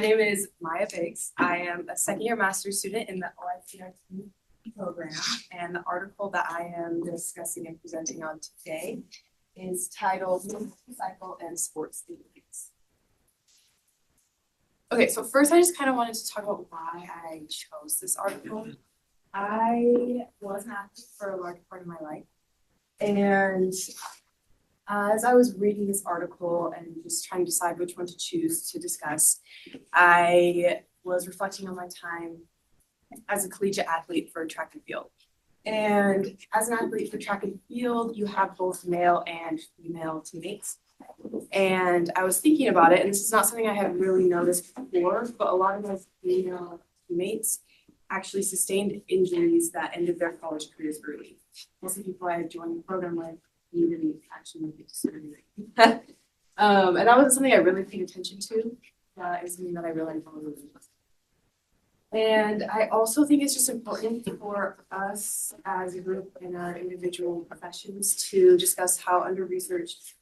name is Maja. I am a second-year master's student in the OICRT program, and the article that I am discussing and presenting on today is titled Cycle and Sports Injuries. Okay, so first I just kind of wanted to talk about why I chose this article. I was an athlete for a large part of my life, and as I was reading this article and just trying to decide which one to choose to discuss, I was reflecting on my time as a collegiate athlete for track and field. And as an athlete for track and field, you have both male and female teammates. And I was thinking about it, and this is not something I had really noticed before, but a lot of my female teammates actually sustained injuries that ended their college careers early. Most of the people I had joined the program with didn't actually make it to surgery. And that wasn't something I really paid attention to. It was something that I realized really was. And I also think it's just important for us as a group in our individual professions to discuss how under-researched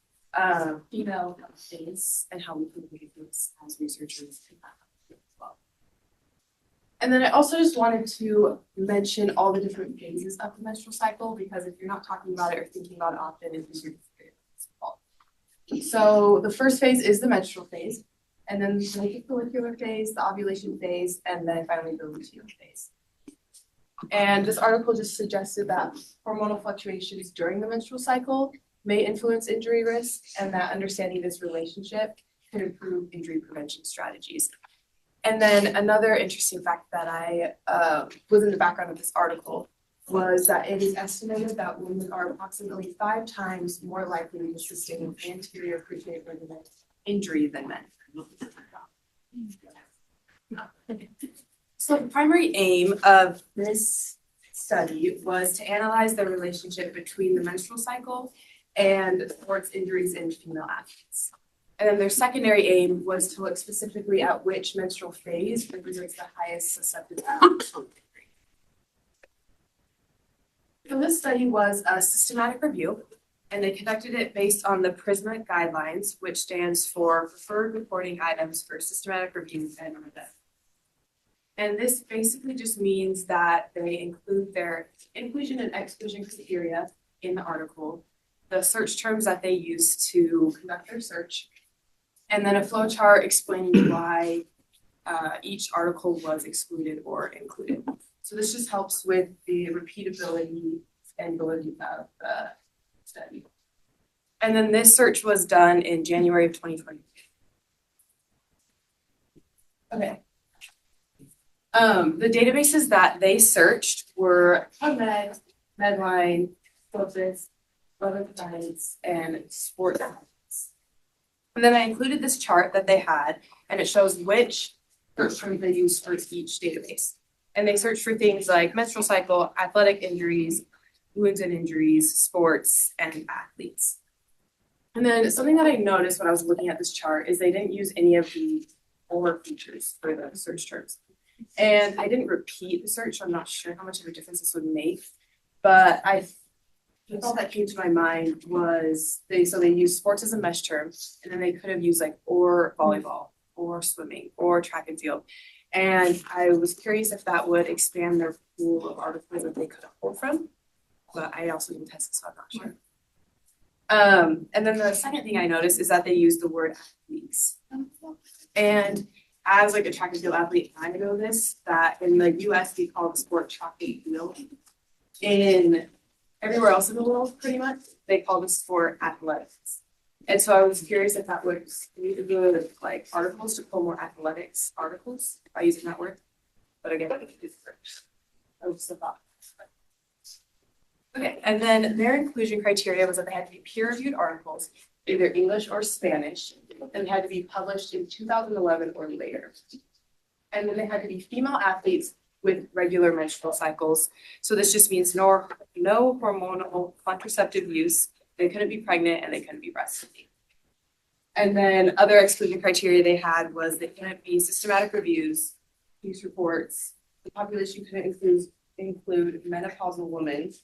female health is and how we can make this as researchers as well. And then I also just wanted to mention all the different phases of the menstrual cycle, because if you're not talking about it or thinking about it often, it's easier to forget it's involved. So the first phase is the menstrual phase, and then the follicular phase, the ovulation phase, and then finally the luteal phase. And this article just suggested that hormonal fluctuations during the menstrual cycle may influence injury risk, and that understanding this relationship can improve injury prevention strategies. And then another interesting fact that I was in the background of this article was that it is estimated that women are approximately 5 times more likely to sustain anterior cruciate ligament injury than men. So the primary aim of this study was to analyze the relationship between the menstrual cycle and sports injuries in female athletes. And then their secondary aim was to look specifically at which menstrual phase represents the highest susceptibility. So this study was a systematic review, and they conducted it based on the PRISMA guidelines, which stands for Preferred Reporting Items for Systematic Review and Audit. And this basically just means that they include their inclusion and exclusion criteria in the article, the search terms that they use to conduct their search, and then a flowchart explaining why each article was excluded or included. So this just helps with the repeatability and validity of the study. And then this search was done in January of 2020. Okay. The databases that they searched were PubMed, Medline, Scopus, Web of Science, and Sport. And then I included this chart that they had, and it shows which search terms they used for each database. And they searched for things like menstrual cycle, athletic injuries, wounds and injuries, sports, and athletes. And then something that I noticed when I was looking at this chart is they didn't use any of the OR features for the search terms. And I didn't repeat the search, so I'm not sure how much of a difference this would make. But the thought that came to my mind was they used sports as a mesh term, and then they could have used like or volleyball or swimming or track and field. And I was curious if that would expand their pool of articles that they could have pulled from, but I also didn't test it, so I'm not sure. And then the second thing I noticed is that they used the word athletes. And as like a track and field athlete, I know this, that in the US we call the sport track and field. In everywhere else in the world, pretty much, they call the sport athletics. And so I was curious if that would lead to good like articles to pull more athletics articles by using that word. But again, it's I was just a thought. Okay, and then their inclusion criteria was that they had to be peer-reviewed articles, either English or Spanish, and they had to be published in 2011 or later. And then they had to be female athletes with regular menstrual cycles. So this just means no hormonal contraceptive use. They couldn't be pregnant and they couldn't be breastfeeding. And then other exclusion criteria they had was they couldn't be systematic reviews, use reports. The population couldn't include menopausal women.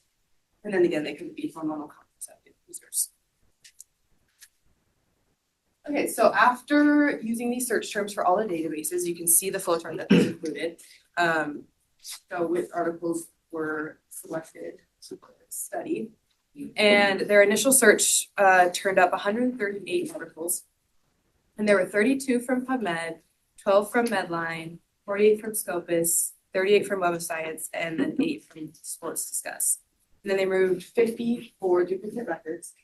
And then again, they couldn't be hormonal contraceptive users. Okay, so after using these search terms for all the databases, you can see the flowchart that they included. So which articles were selected for this study. And their initial search turned up 138 articles. And there were 32 from PubMed, 12 from Medline, 48 from Scopus, 38 from Web of Science, and then 8 from Sports Discuss. And then they removed 54 duplicate records.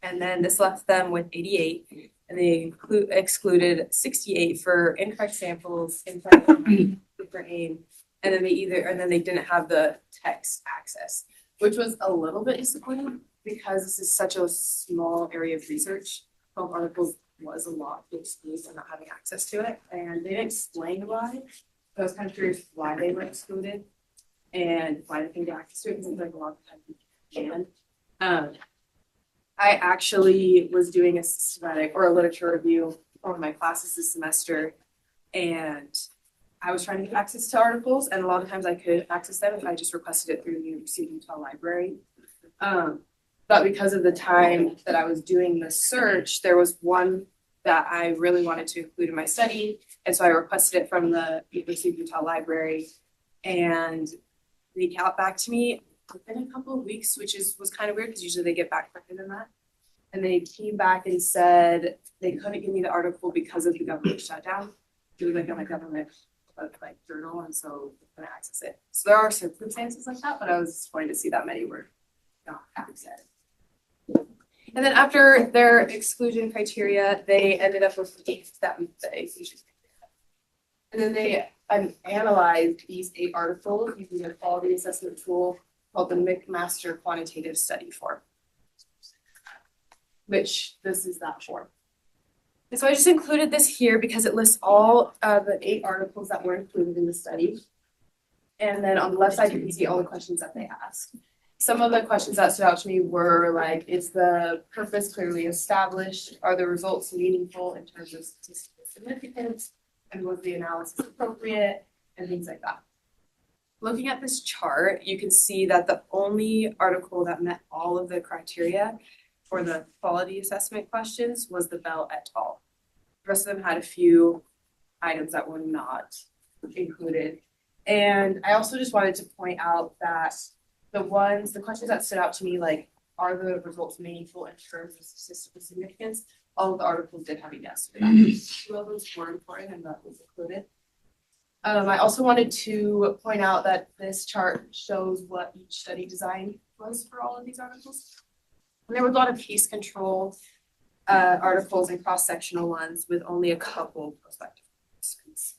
And then this left them with 88, and they excluded 68 for incorrect samples, incorrect aim, and then they didn't have the text access, which was a little bit disappointing because this is such a small area of research. 12 articles was a lot to exclude for not having access to it, and they didn't explain why. So I was kind of curious why they were excluded and why they couldn't get access to it, because it's like a lot of time you can. I actually was doing a systematic or a literature review for one of my classes this semester, and I was trying to get access to articles, and a lot of times I could access them if I just requested it through the University of Utah Library. But because of the time that I was doing the search, there was one that I really wanted to include in my study, and so I requested it from the University of Utah Library, and they got back to me within a couple of weeks, which was kind of weird because usually they get back quicker than that. And they came back and said they couldn't give me the article because of the government shutdown. It was like on a government journal, and so they couldn't access it. So there are circumstances like that, but I was disappointed to see that many were not accessed. And then after their exclusion criteria, they ended up with the exclusion criteria. And then they analyzed these 8 articles using a quality assessment tool called the McMaster Quantitative Study Form, which this is that form. And so I just included this here because it lists all the 8 articles that were included in the study. And then on the left side, you can see all the questions that they asked. Some of the questions that stood out to me were like, is the purpose clearly established? Are the results meaningful in terms of statistical significance? And was the analysis appropriate? And things like that. Looking at this chart, you can see that the only article that met all of the criteria for the quality assessment questions was the Bell et al. The rest of them had a few items that were not included. And I also just wanted to point out that the questions that stood out to me, like, are the results meaningful in terms of statistical significance? All of the articles did have a yes for that. 2 of those were important, and that was included. I also wanted to point out that this chart shows what each study design was for all of these articles. And there was a lot of case control articles and cross-sectional ones with only a couple prospective participants.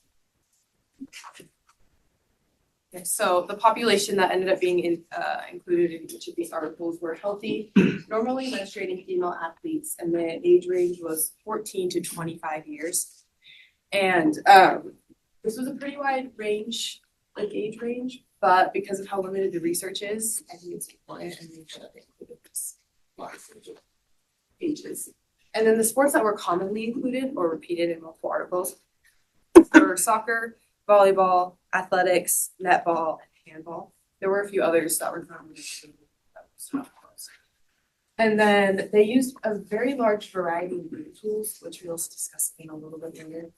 Okay, so the population that ended up being included in each of these articles were healthy, normally menstruating female athletes, and the age range was 14 to 25 years. And this was a pretty wide range, age range, but because of how limited the research is, I think it's important and make sure that they included this large range of ages. And then the sports that were commonly included or repeated in multiple articles were soccer, volleyball, athletics, netball, and handball. There were a few others that were commonly included. And then they used a very large variety of data tools, which we'll discuss in a little bit later.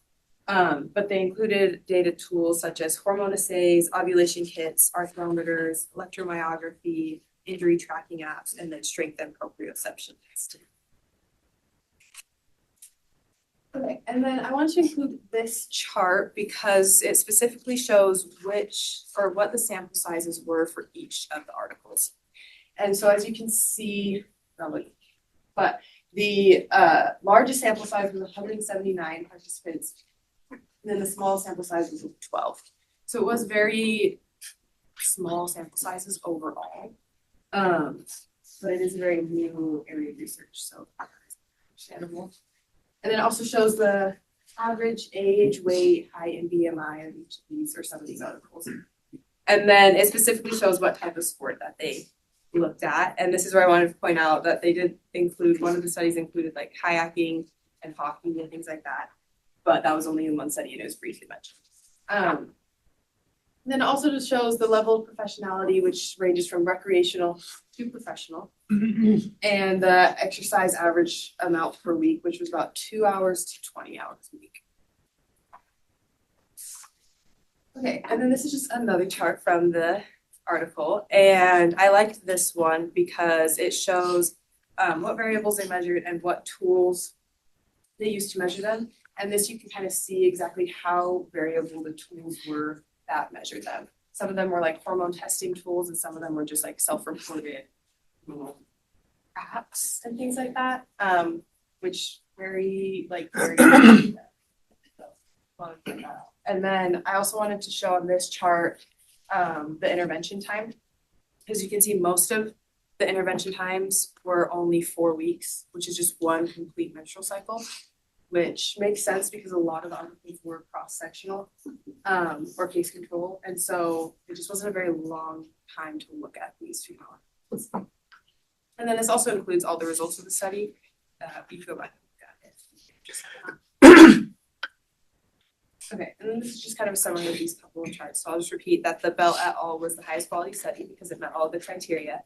But they included data tools such as hormone assays, ovulation kits, arthrometers, electromyography, injury tracking apps, and then strength and proprioception testing. Okay, and then I want to include this chart because it specifically shows what the sample sizes were for each of the articles. And so as you can see, but the largest sample size was 179 participants. And then the small sample size was 12. So it was very small sample sizes overall. But it is a very new area of research, so understandable. And then it also shows the average age, weight, height, and BMI of each of these or some of these articles. And then it specifically shows what type of sport that they looked at. And this is where I wanted to point out that they did include, one of the studies included like kayaking and hockey and things like that. But that was only in one study and it was briefly mentioned. Then it also just shows the level of professionality, which ranges from recreational too professional. And the exercise average amount per week, which was about 2 hours to 20 hours a week. Okay, and then this is just another chart from the article. And I liked this one because it shows what variables they measured and what tools they used to measure them. And this you can kind of see exactly how variable the tools were that measured them. Some of them were like hormone testing tools, and some of them were just like self-reported apps and things like that, which very. And then I also wanted to show on this chart the intervention time. As you can see, most of the intervention times were only 4 weeks, which is just one complete menstrual cycle, which makes sense because a lot of the articles were cross-sectional or case control. And so it just wasn't a very long time to look at these two articles. And then this also includes all the results of the study. You can go back and look at it. Okay, and then this is just kind of a summary of these couple of charts. So I'll just repeat that the Bell et al. Was the highest quality study because it met all of the criteria.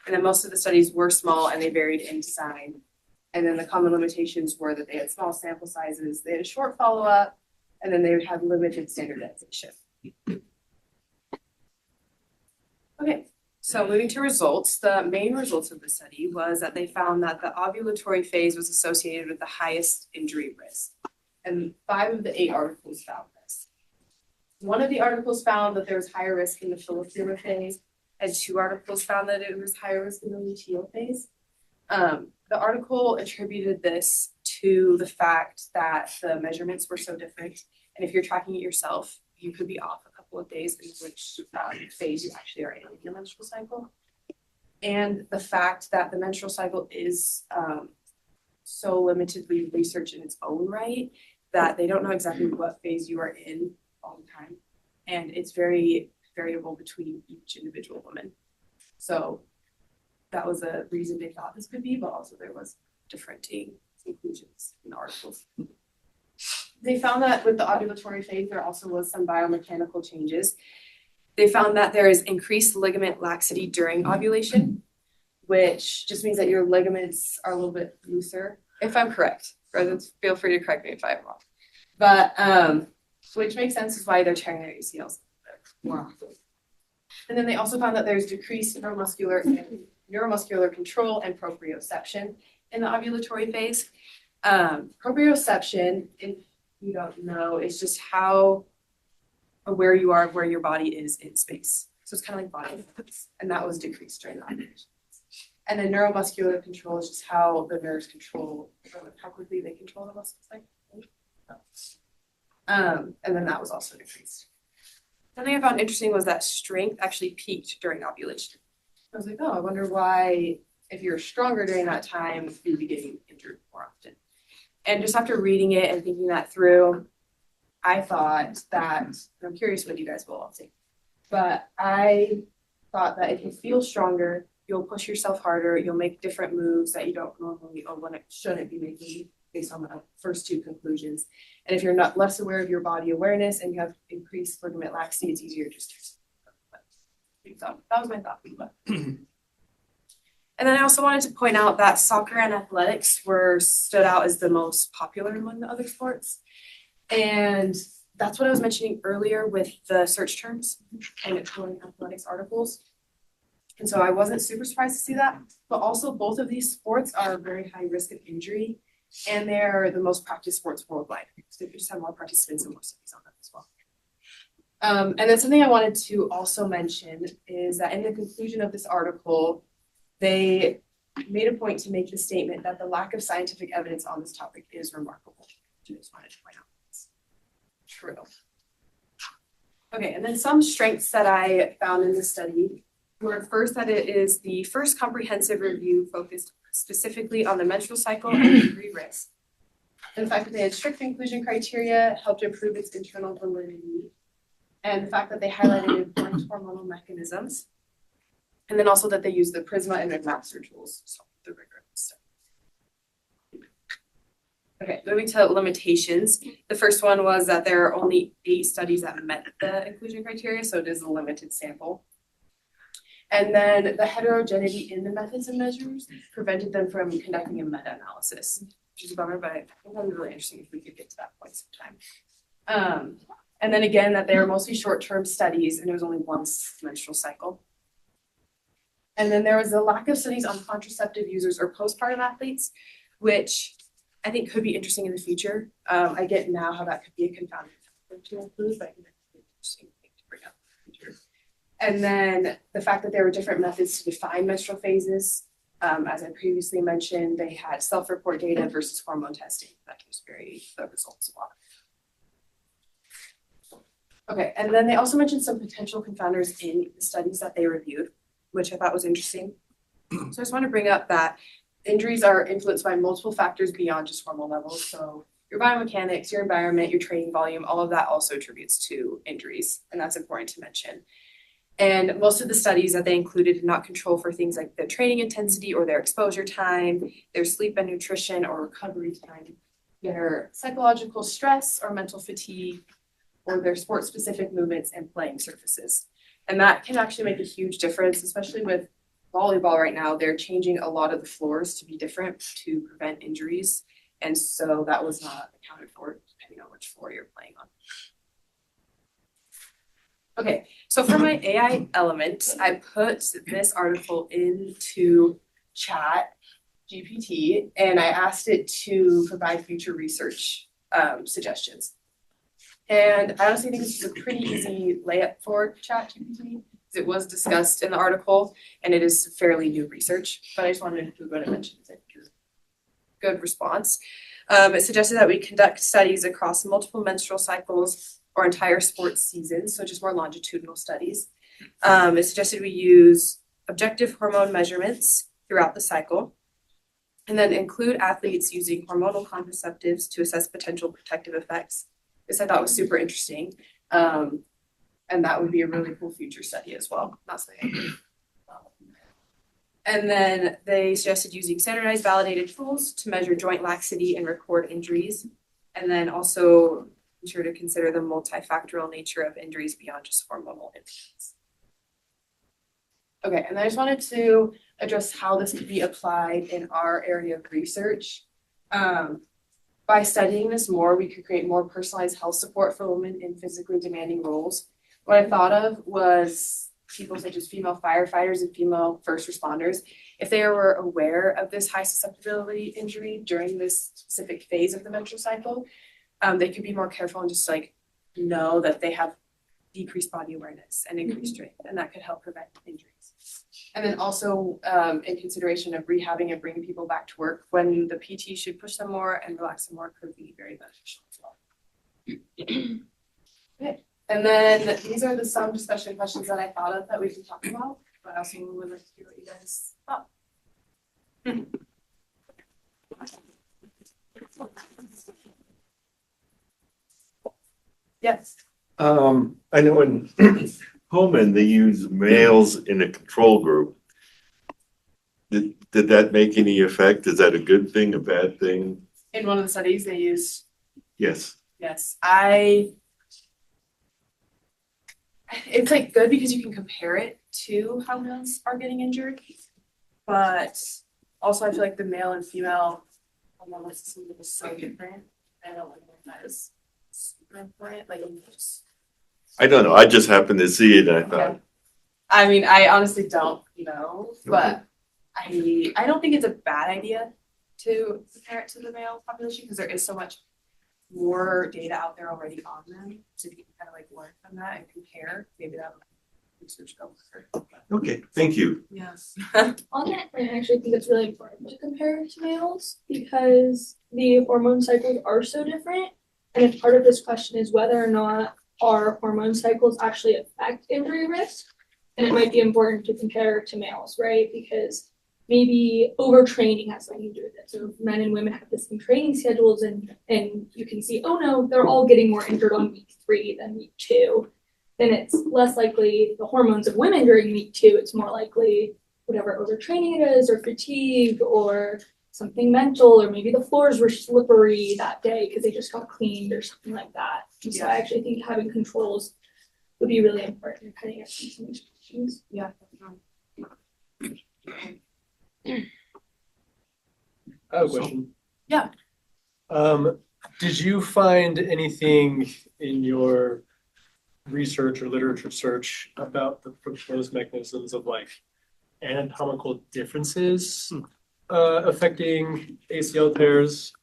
And then most of the studies were small and they varied in design. And then the common limitations were that they had small sample sizes, they had a short follow-up, and then they had limited standardization. Okay, so moving to results, the main results of the study was that they found that the ovulatory phase was associated with the highest injury risk. And 5 of the 8 articles found this. One of the articles found that there was higher risk in the follicular phase, and 2 articles found that it was higher risk in the luteal phase. The article attributed this to the fact that the measurements were so different. And if you're tracking it yourself, you could be off a couple of days in which phase you actually are in your menstrual cycle. And the fact that the menstrual cycle is so limitedly researched in its own right that they don't know exactly what phase you are in all the time. And it's very variable between each individual woman. So that was a reason they thought this could be, but also there was differing conclusions in the articles. They found that with the ovulatory phase, there also was some biomechanical changes. They found that there is increased ligament laxity during ovulation, which just means that your ligaments are a little bit looser, if I'm correct. Residents, feel free to correct me if I'm wrong. But, which makes sense is why they're tearing their ACLs more often. And then they also found that there's decreased neuromuscular control and proprioception in the ovulatory phase. Proprioception, if you don't know, is just how aware you are of where your body is in space. So it's kind of like body focus, and that was decreased during the ovulation. And then neuromuscular control is just how the nerves control, or how quickly they control the muscles. And then that was also decreased. Something I found interesting was that strength actually peaked during ovulation. I was like, oh, I wonder why, if you're stronger during that time, you'd be getting injured more often. And just after reading it and thinking that through, I thought that, I'm curious what you guys will all think, but I thought that if you feel stronger, you'll push yourself harder, you'll make different moves that you don't normally or shouldn't be making based on the first 2 conclusions. And if you're not less aware of your body awareness and you have increased ligament laxity, it's easier just to. So that was my thought. And then I also wanted to point out that soccer and athletics stood out as the most popular among the other sports. And that's what I was mentioning earlier with the search terms and pulling athletics articles. And so I wasn't super surprised to see that. But also both of these sports are very high risk of injury, and they're the most practiced sports worldwide. So they just have more participants and more studies on them as well. And then something I wanted to also mention is that in the conclusion of this article, they made a point to make the statement that the lack of scientific evidence on this topic is remarkable. I just wanted to point out that's true. Okay, and then some strengths that I found in this study were first that it is the first comprehensive review focused specifically on the menstrual cycle and injury risk. And the fact that they had strict inclusion criteria helped improve its internal validity. And the fact that they highlighted important hormonal mechanisms. And then also that they used the Prisma and McMaster tools to solve the rigor of the study. Okay, moving to limitations. The first one was that there are only 8 studies that met the inclusion criteria, so it is a limited sample. And then the heterogeneity in the methods and measures prevented them from conducting a meta-analysis, which is a bummer, but I think that would be really interesting if we could get to that point sometime. And then again, that they were mostly short-term studies and it was only once menstrual cycle. And then there was a lack of studies on contraceptive users or postpartum athletes, which I think could be interesting in the future. I get now how that could be a confounding factor to include, but I think that's an interesting thing to bring up in the future. And then the fact that there were different methods to define menstrual phases. As I previously mentioned, they had self-report data versus hormone testing. That can just vary the results a lot. Okay, and then they also mentioned some potential confounders in the studies that they reviewed, which I thought was interesting. So I just want to bring up that injuries are influenced by multiple factors beyond just hormone levels. So your biomechanics, your environment, your training volume, all of that also attributes to injuries, and that's important to mention. And most of the studies that they included did not control for things like their training intensity or their exposure time, their sleep and nutrition or recovery time, their psychological stress or mental fatigue, or their sport-specific movements and playing surfaces. And that can actually make a huge difference, especially with volleyball right now. They're changing a lot of the floors to be different to prevent injuries. And so that was not accounted for depending on which floor you're playing on. Okay, so for my AI element, I put this article into Chat GPT and I asked it to provide future research suggestions. And I honestly think this is a pretty easy layup for Chat GPT because it was discussed in the article and it is fairly new research, but I just wanted to include what it mentions. I think is a good response. It suggested that we conduct studies across multiple menstrual cycles or entire sports seasons, so just more longitudinal studies. It suggested we use objective hormone measurements throughout the cycle, and then include athletes using hormonal contraceptives to assess potential protective effects. This I thought was super interesting, and that would be a really cool future study as well. Not something And then they suggested using standardized validated tools to measure joint laxity and record injuries, and then also be sure to consider the multifactorial nature of injuries beyond just hormonal influence. Okay, and I just wanted to address how this could be applied in our area of research. By studying this more, we could create more personalized health support for women in physically demanding roles. What I thought of was people such as female firefighters and female first responders. If they were aware of this high susceptibility injury during this specific phase of the menstrual cycle, they could be more careful and just like know that they have decreased body awareness and increased strength, and that could help prevent injuries. And then also in consideration of rehabbing and bringing people back to work when the PT should push them more and relax them more could be very beneficial as well. Okay. And then these are some discussion questions that I thought of that we can talk about, but I also would like to hear what you guys thought. Yes. I know in Pullman they use males in a control group. Did that make any effect? Is that a good thing, a bad thing? In one of the studies they used. Yes. Yes. It's like good because you can compare it to how males are getting injured, but also I feel like the male and female analysis is so different. I don't know if that is super important. Like I don't know. I just happened to see it and I thought. Okay. I mean, I honestly don't know, but I don't think it's a bad idea to compare it to the male population because there is so much more data out there already on them. So if you can kind of like learn from that and compare, maybe that would research go further. Okay, thank you. Yes. On that, I actually think it's really important to compare to males because the hormone cycles are so different. And if part of this question is whether or not our hormone cycles actually affect injury risk, then it might be important to compare to males, right? Because maybe overtraining has something to do with it. So if men and women have the same training schedules and you can see, oh no, they're all getting more injured on week 3 than week 2, then it's less likely the hormones of women during week 2. It's more likely whatever overtraining it is or fatigue or something mental, or maybe the floors were slippery that day because they just got cleaned or something like that. And so I actually think having controls would be really important depending on some situations. Yeah. I have a question. Yeah. Did you find anything in your research or literature search about the proposed mechanisms of like anatomical differences affecting ACL tears?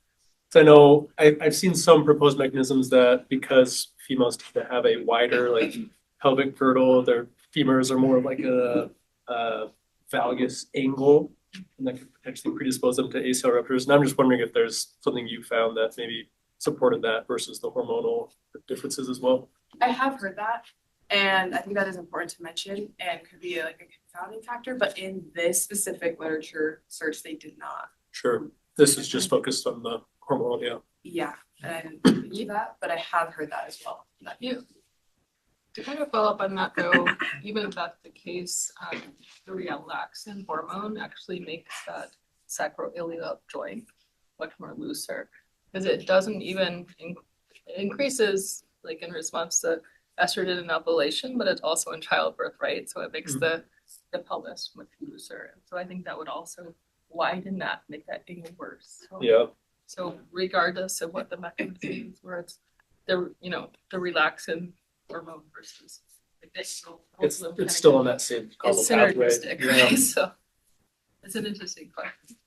So I know I've seen some proposed mechanisms that because females tend to have a wider like pelvic girdle, their femurs are more like a valgus angle, and that could potentially predispose them to ACL ruptures. And I'm just wondering if there's something you found that maybe supported that versus the hormonal differences as well. I have heard that, and I think that is important to mention and could be like a confounding factor, but in this specific literature search, they did not. Sure. This is just focused on the hormonal, yeah. Yeah, and I didn't believe that, but I have heard that as well. Yeah. To kind of follow up on that though, even if that's the case, the relaxin hormone actually makes that sacroiliac joint much more looser because it doesn't even increases like in response to estrogen and ovulation, but it's also in childbirth, right? So it makes the pelvis much looser. And so I think that would also widen that, make that even worse. So, Yeah. So regardless of what the mechanism is, where it's the relaxin hormone versus It's still on that same causal it's pathway. synergistic, Yeah. right? So it's an interesting question.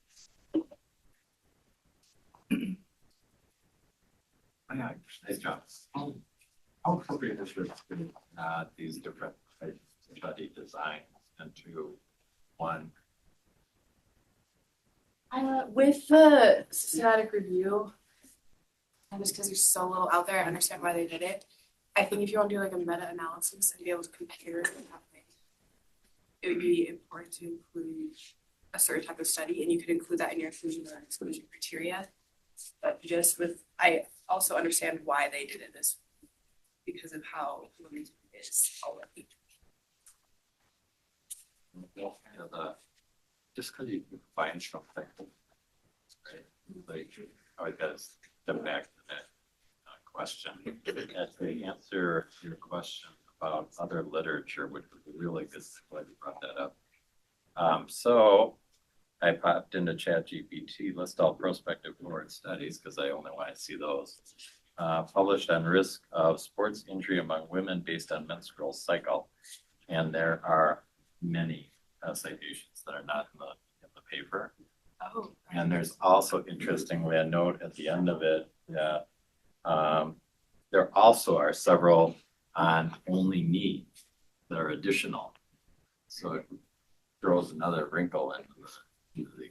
Nice job. How appropriate is this to these different types of study designs into one? With the systematic review, and just because there's so little out there, I understand why they did it. I think if you want to do like a meta-analysis and be able to compare what's happening, it would be important to include a certain type of study, and you could include that in your inclusion or exclusion criteria. But just with, I also understand why they did it this way, because of how women's is already. Just because you can find something, right? Like, I guess, step back to that question. As we answer your question about other literature, which would be really good, glad you brought that up. So I popped into ChatGPT, list all prospective forward studies, because I only want to see those. Published on risk of sports injury among women based on menstrual cycle. And there are many citations that are not in the paper. Oh. And there's also, interestingly, a note at the end of it that there also are several on only knee that are additional. So it throws another wrinkle into the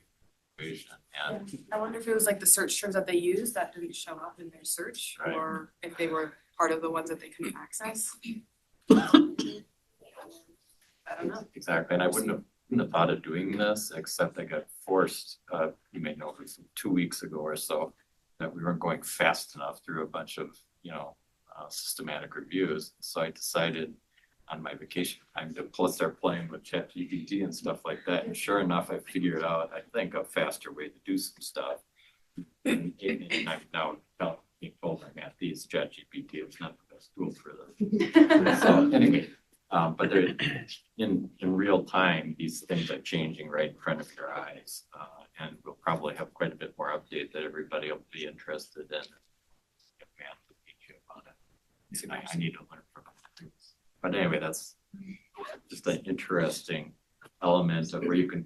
equation. And I wonder if it was like the search terms that they use that didn't show up in their search, Right. or if they were part of the ones that they couldn't access. I don't know. exactly, and I wouldn't have thought of doing this, except I got forced, you may know, it was 2 weeks ago or so, that we weren't going fast enough through a bunch of, systematic reviews. So I decided on my vacation time to start playing with ChatGPT and stuff like that. And sure enough, I figured out, I think, a faster way to do some stuff. And I'm now being told I'm at these ChatGPT, it's not the best tool for this. So anyway, but they're in real time, these things are changing right in front of your eyes. And we'll probably have quite a bit more update that everybody will be interested in. Get Matt to teach you about it. I need to learn from it. But anyway, that's just an interesting element of where you can,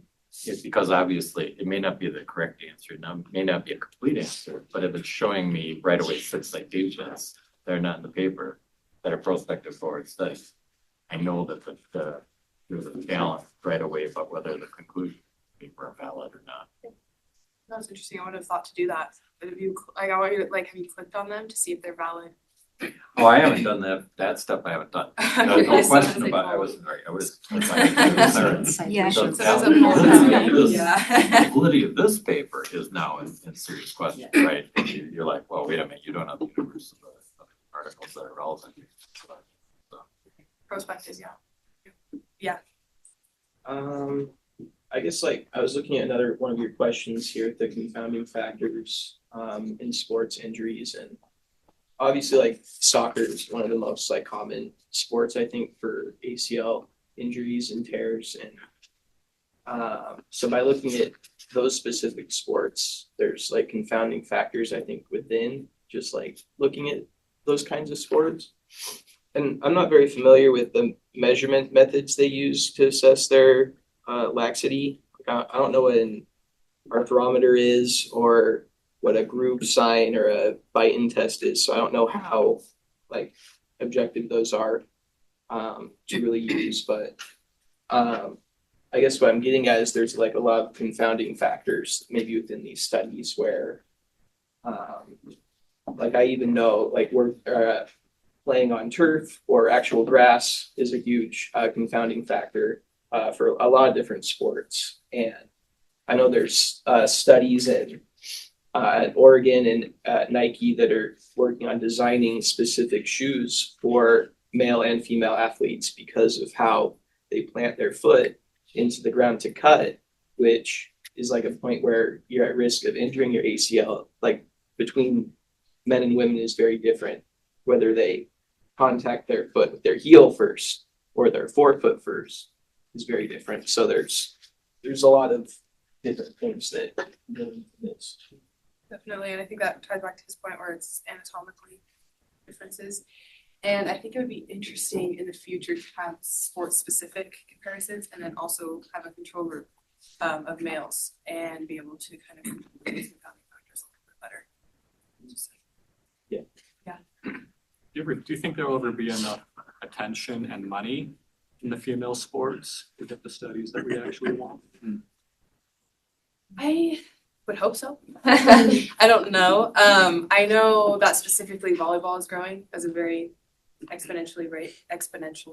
because obviously it may not be the correct answer, now may not be a complete answer, but if it's showing me right away 6 citations that are not in the paper that are prospective forward studies, I know that there's a balance right away about whether the conclusion are valid or not. That's interesting. I would have thought to do that. But if you, like, I want you to, like, have you clicked on them to see if they're valid? Oh, I haven't done that stuff. I haven't done. No question about it. I was. Yeah. So Yeah. the validity of this paper is now in serious question, right? You're like, well, wait a minute, you don't have the universe of articles that are relevant. Prospectus, yeah. I guess like I was looking at another one of your questions here, the confounding factors in sports injuries, and obviously like soccer is one of the most like common sports I think for ACL injuries and tears, and So by looking at those specific sports, there's like confounding factors, I think, within just like looking at those kinds of sports. And I'm not very familiar with the measurement methods they use to assess their laxity. I don't know what an arthrometer is or what a groove sign or a Beighton test is. So I don't know how like objective those are to really use. But I guess what I'm getting at is there's like a lot of confounding factors maybe within these studies where like I even know like we're playing on turf or actual grass is a huge confounding factor for a lot of different sports. And I know there's studies at Oregon and at Nike that are working on designing specific shoes for male and female athletes because of how they plant their foot into the ground to cut, which is like a point where you're at risk of injuring your ACL. Like between men and women is very different, whether they contact their foot with their heel first or their forefoot first is very different. So there's a lot of different things that go into this. Definitely, and I think that ties back to his point where it's anatomically differences. And I think it would be interesting in the future to have sport-specific comparisons and then also have a control group of males and be able to kind of compare those confounding factors a little bit better. Do you think there will ever be enough attention and money in the female sports to get the studies that we actually want? I would hope so. I don't know. I know that specifically volleyball is growing as a very exponential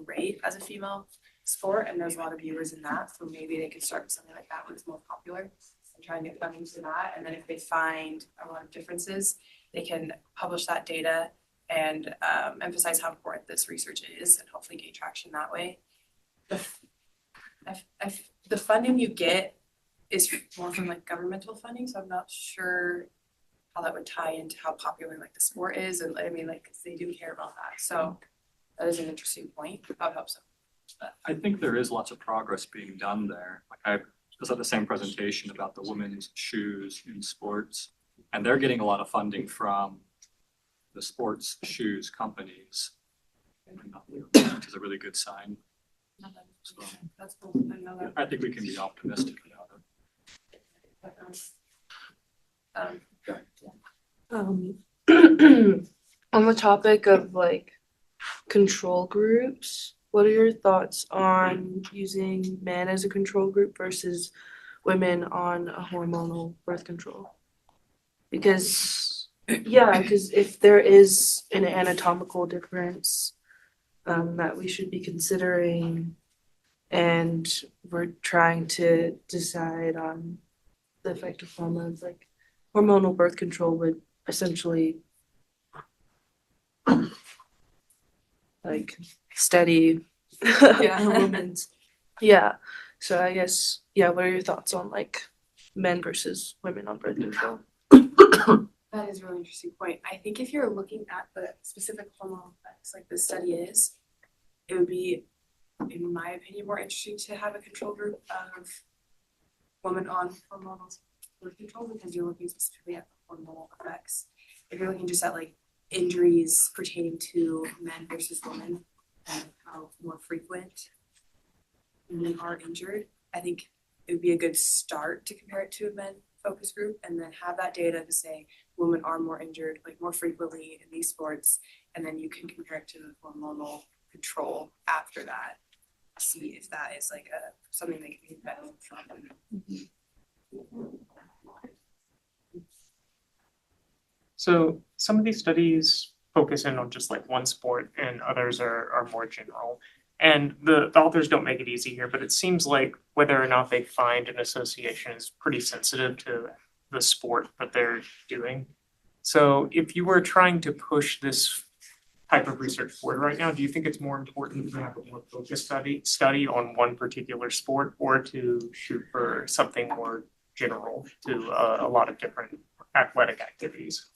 rate as a female sport, and there's a lot of viewers in that. So maybe they could start with something like that when it's more popular and try and get funding to that. And then if they find a lot of differences, they can publish that data and emphasize how important this research is and hopefully gain traction that way. The funding you get is more from like governmental funding, so I'm not sure how that would tie into how popular like the sport is, and I mean like they do care about that. So that is an interesting point. I would hope so. I think there is lots of progress being done there. Like I was at the same presentation about the women's shoes in sports, and they're getting a lot of funding from the sports shoes companies, which is a really good sign. So, That's cool. I know that. I think we can be optimistic about it. On the topic of like control groups, what are your thoughts on using men as a control group versus women on a hormonal birth control? Because if there is an anatomical difference that we should be considering, and we're trying to decide on the effect of hormones, like hormonal birth control would essentially like study a woman's so I guess what are your thoughts on like men versus women on birth control? That is a really interesting point. I think if you're looking at the specific hormonal effects like this study is, it would be, in my opinion, more interesting to have a control group of women on hormonal birth control because you're looking specifically at the hormonal effects. If you're looking just at like injuries pertaining to men versus women and how more frequent women are injured, I think it would be a good start to compare it to a men focus group and then have that data to say women are more injured like more frequently in these sports, and then you can compare it to the hormonal control after that, see if that is like something that can be beneficial from. So some of these studies focus in on just like one sport and others are more general. And the authors don't make it easy here, but it seems like whether or not they find an association is pretty sensitive to the sport that they're doing. So if you were trying to push this type of research forward right now, do you think it's more important to have a more focused study on one particular sport or to shoot for something more general to a lot of different athletic activities?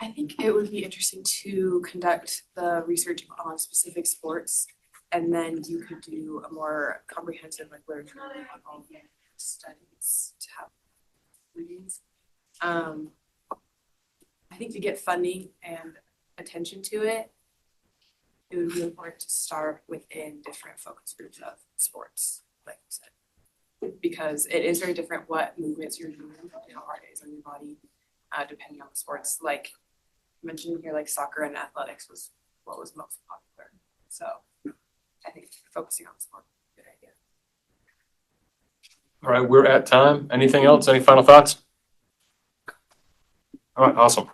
I think it would be interesting to conduct the research on specific sports And then you could do a more comprehensive like literature review on all the studies to have readings. I think to get funding and attention to it, it would be important to start within different focus groups of sports, like you said, because it is very different what movements you're doing and how hard it is on your body, depending on the sports. Like mentioned here, like soccer and athletics was what was most popular. So I think focusing on sport is a good idea. All right, we're at time. Anything else? Any final thoughts? All right, awesome.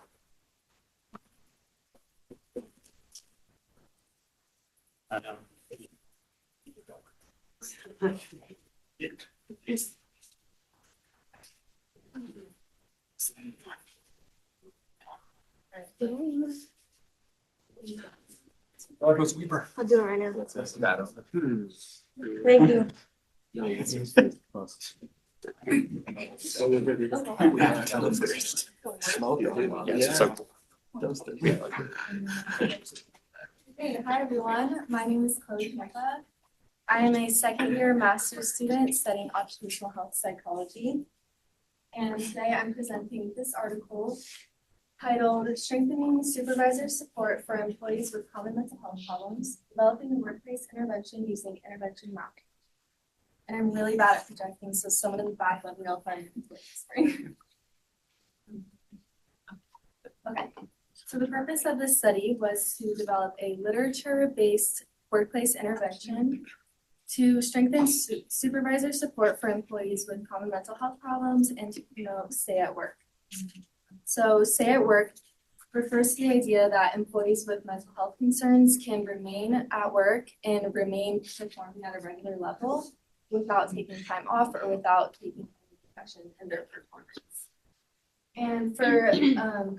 Sweeper. I'll do it right now. Thank you. Hey, hi everyone. My name is Chloe Campa. I am a second-year master's student studying occupational health psychology. And today I'm presenting this article titled Strengthening Supervisor Support for Employees with Common Mental Health Problems, Developing a Workplace Intervention Using Intervention Mapping. And I'm really bad at projecting, so someone in the back let me know if I'm whispering. Okay, so the purpose of this study was to develop a literature-based workplace intervention to strengthen supervisor support for employees with common mental health problems and to promote stay at work. So stay at work refers to the idea that employees with mental health concerns can remain at work and remain performing at a regular level without taking time off or without taking repercussion in their performance. And for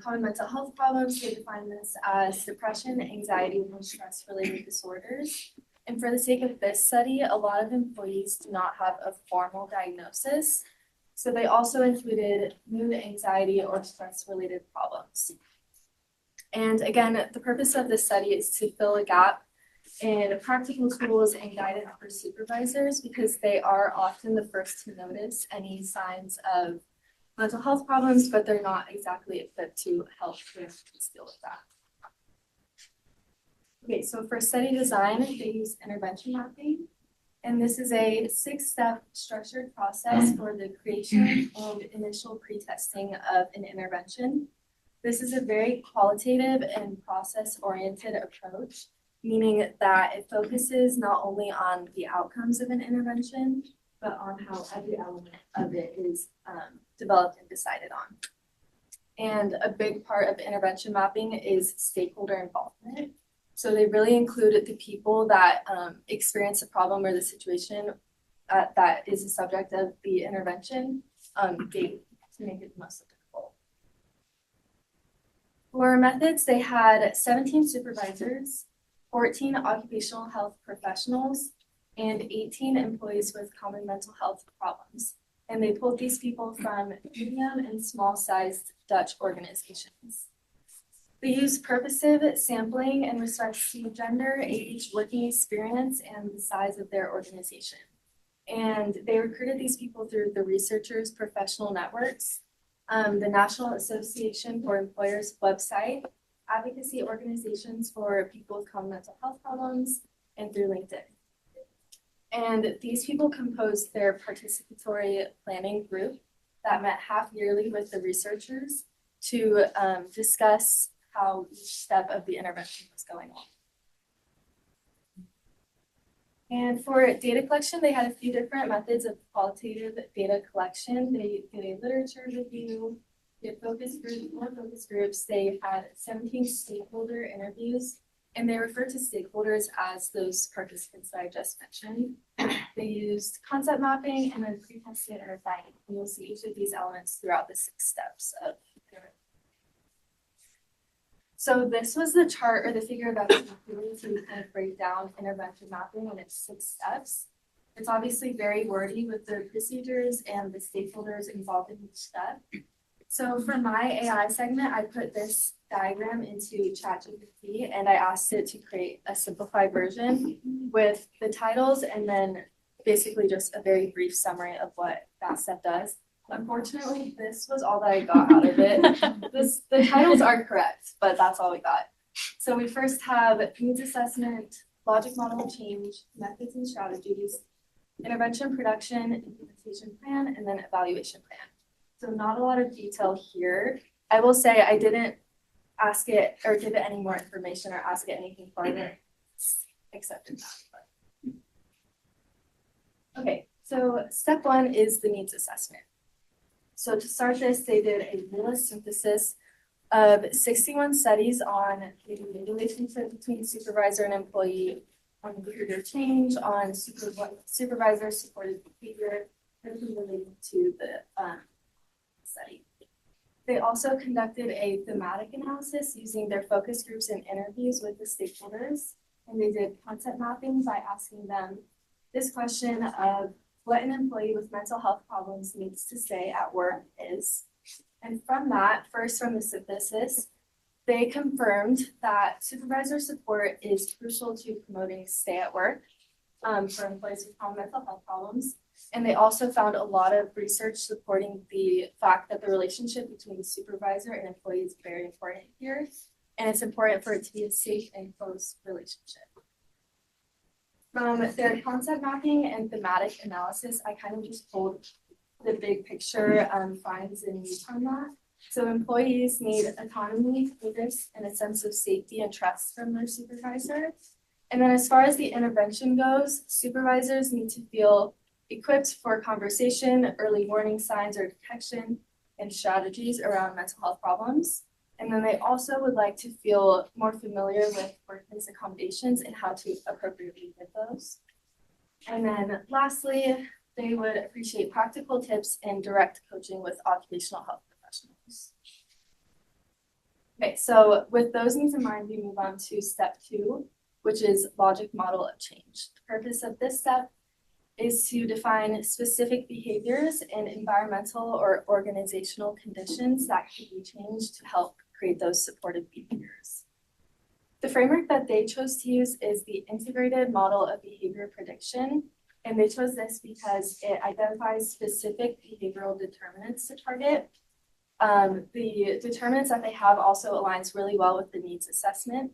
common mental health problems, they define this as depression, anxiety, and stress-related disorders. And for the sake of this study, a lot of employees do not have a formal diagnosis. So they also included mood, anxiety, or stress-related problems. And again, the purpose of this study is to fill a gap in practical tools and guidance for supervisors because they are often the first to notice any signs of mental health problems, but they're not exactly equipped to help with deal with that. Okay, so for study design, they use intervention mapping. And this is a 6-step structured process for the creation and initial pre-testing of an intervention. This is a very qualitative and process-oriented approach, meaning that it focuses not only on the outcomes of an intervention, but on how every element of it is developed and decided on. And a big part of intervention mapping is stakeholder involvement. So they really include the people that experience the problem or the situation that is the subject of the intervention daily to make it the most applicable. For methods, they had 17 supervisors, 14 occupational health professionals, and 18 employees with common mental health problems. And they pulled these people from medium and small-sized Dutch organizations. They used purposive sampling in respect to gender, age, working experience, and the size of their organization. And they recruited these people through the researchers' professional networks, the National Association for Employers website, advocacy organizations for people with common mental health problems, and through LinkedIn. And these people composed their participatory planning group that met half yearly with the researchers to discuss how each step of the intervention was going on. And for data collection, they had a few different methods of qualitative data collection. They did a literature review, did more focus groups. They had 17 stakeholder interviews, and they refer to stakeholders as those participants that I just mentioned. They used concept mapping and then pre-tested and refined. And you'll see each of these elements throughout the 6 steps of intervention. So this was the chart or the figure that was included to kind of break down intervention mapping in its 6 steps. It's obviously very wordy with the procedures and the stakeholders involved in each step. So for my AI segment, I put this diagram into ChatGPT and I asked it to create a simplified version with the titles and then basically just a very brief summary of what that step does. Unfortunately, this was all that I got out of it. The titles are correct, but that's all we got. So we first have needs assessment, logic model change, methods and strategies, intervention production, implementation plan, and then evaluation plan. So not a lot of detail here. I will say I didn't ask it or give it any more information or ask it anything further, accepted that. Okay, so step one is the needs assessment. So to start this, they did a realist synthesis of 61 studies on the relationship between supervisor and employee, on behavior change, on supervisor supported behavior, everything related to the study. They also conducted a thematic analysis using their focus groups and interviews with the stakeholders. And they did concept mapping by asking them this question of what an employee with mental health problems needs to stay at work is. And from that, first from the synthesis, they confirmed that supervisor support is crucial to promoting stay at work for employees with common mental health problems. And they also found a lot of research supporting the fact that the relationship between the supervisor and employee is very important here. And it's important for it to be a safe and close relationship. From their concept mapping and thematic analysis, I kind of just pulled the big picture finds and needs on that. So employees need autonomy, focus, and a sense of safety and trust from their supervisor. And then as far as the intervention goes, supervisors need to feel equipped for conversation, early warning signs or detection, and strategies around mental health problems. And then they also would like to feel more familiar with workplace accommodations and how to appropriately give those. And then lastly, they would appreciate practical tips and direct coaching with occupational health professionals. Okay, so with those needs in mind, we move on to step 2, which is logic model of change. The purpose of this step is to define specific behaviors and environmental or organizational conditions that can be changed to help create those supportive behaviors. The framework that they chose to use is the integrated model of behavior prediction. And they chose this because it identifies specific behavioral determinants to target. The determinants that they have also aligns really well with the needs assessment.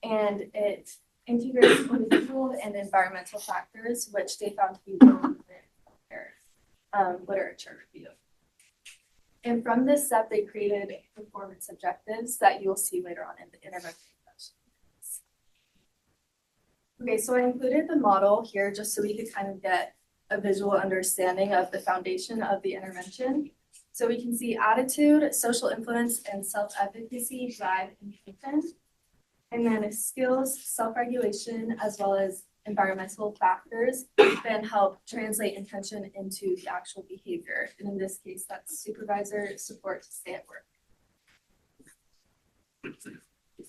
And it integrates individual and environmental factors, which they found to be really important in their literature review. And from this step, they created performance objectives that you'll see later on in the intervention session. Okay, so I included the model here just so we could kind of get a visual understanding of the foundation of the intervention. So we can see attitude, social influence, and self-efficacy drive intention. And then skills, self-regulation, as well as environmental factors then help translate intention into the actual behavior. And in this case, that's supervisor support to stay at work.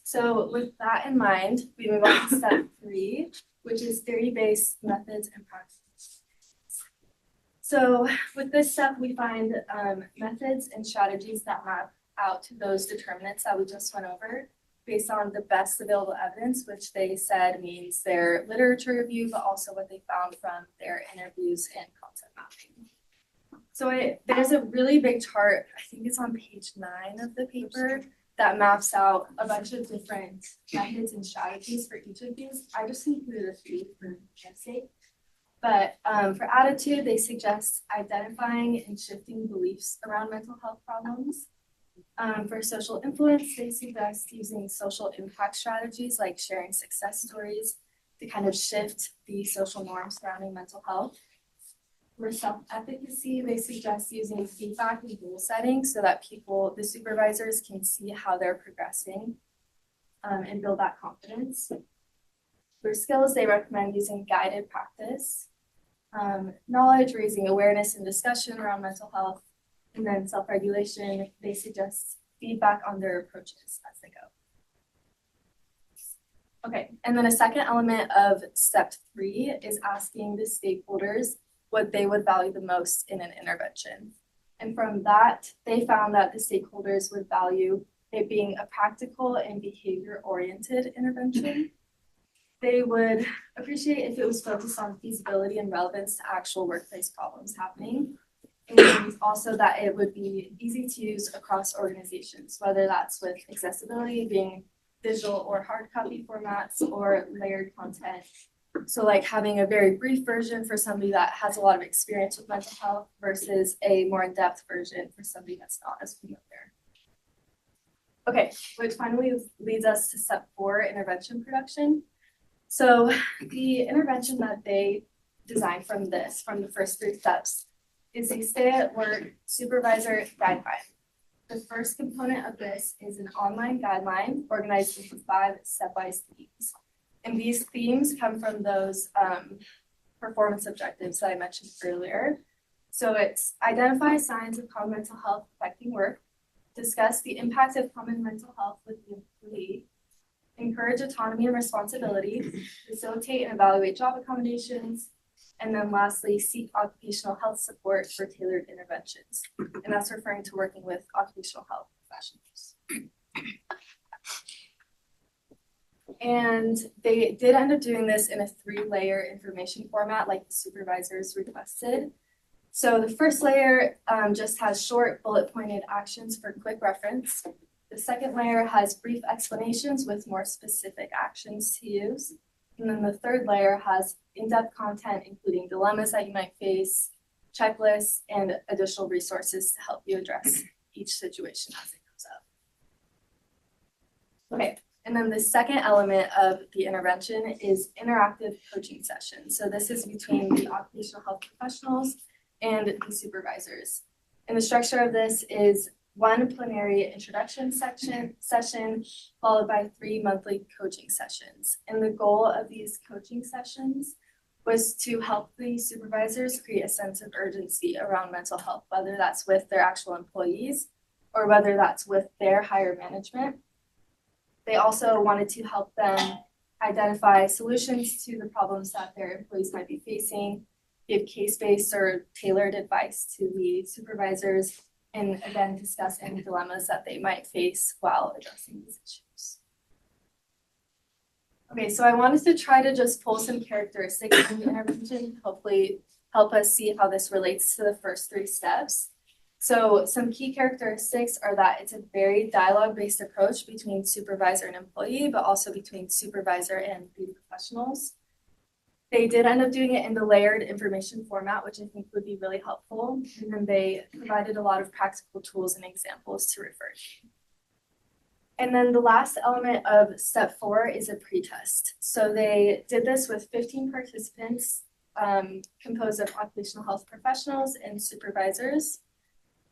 So with that in mind, we move on to step 3, which is theory-based methods and practices. So with this step, we find methods and strategies that map out to those determinants that we just went over based on the best available evidence, which they said means their literature review, but also what they found from their interviews and concept mapping. So there's a really big chart, I think it's on page 9 of the paper, that maps out a bunch of different methods and strategies for each of these. I just included a few for time's sake. But for attitude, they suggest identifying and shifting beliefs around mental health problems. For social influence, they suggest using social impact strategies like sharing success stories to kind of shift the social norms surrounding mental health. For self-efficacy, they suggest using feedback and goal setting so that the supervisors can see how they're progressing and build that confidence. For skills, they recommend using guided practice, knowledge, raising awareness and discussion around mental health, and then self-regulation, they suggest feedback on their approaches as they go. Okay, and then a second element of step 3 is asking the stakeholders what they would value the most in an intervention. And from that, they found that the stakeholders would value it being a practical and behavior-oriented intervention. They would appreciate if it was focused on feasibility and relevance to actual workplace problems happening. And also that it would be easy to use across organizations, whether that's with accessibility being digital or hard copy formats or layered content. So like having a very brief version for somebody that has a lot of experience with mental health versus a more in-depth version for somebody that's not as familiar. Okay, which finally leads us to step 4, intervention production. So the intervention that they designed from the first 3 steps, is a stay-at-work supervisor guideline. The first component of this is an online guideline organized into 5 stepwise themes. And these themes come from those performance objectives that I mentioned earlier. So it's identify signs of common mental health affecting work, discuss the impact of common mental health with the employee, encourage autonomy and responsibility, facilitate and evaluate job accommodations, and then lastly, seek occupational health support for tailored interventions. And that's referring to working with occupational health professionals. And they did end up doing this in a 3-layer information format like the supervisors requested. So the first layer just has short bullet pointed actions for quick reference. The second layer has brief explanations with more specific actions to use. And then the third layer has in-depth content, including dilemmas that you might face, checklists, and additional resources to help you address each situation as it comes up. Okay, and then the second element of the intervention is interactive coaching sessions. So this is between the occupational health professionals and the supervisors. And the structure of this is 1 plenary introduction session followed by 3 monthly coaching sessions. And the goal of these coaching sessions was to help the supervisors create a sense of urgency around mental health, whether that's with their actual employees or whether that's with their higher management. They also wanted to help them identify solutions to the problems that their employees might be facing, give case-based or tailored advice to the supervisors, and again, discuss any dilemmas that they might face while addressing these issues. Okay, so I wanted to try to just pull some characteristics from the intervention to hopefully help us see how this relates to the first 3 steps. So some key characteristics are that it's a very dialogue-based approach between supervisor and employee, but also between supervisor and the professionals. They did end up doing it in the layered information format, which I think would be really helpful. And then they provided a lot of practical tools and examples to refer to. And then the last element of step 4 is a pretest. So they did this with 15 participants composed of occupational health professionals and supervisors.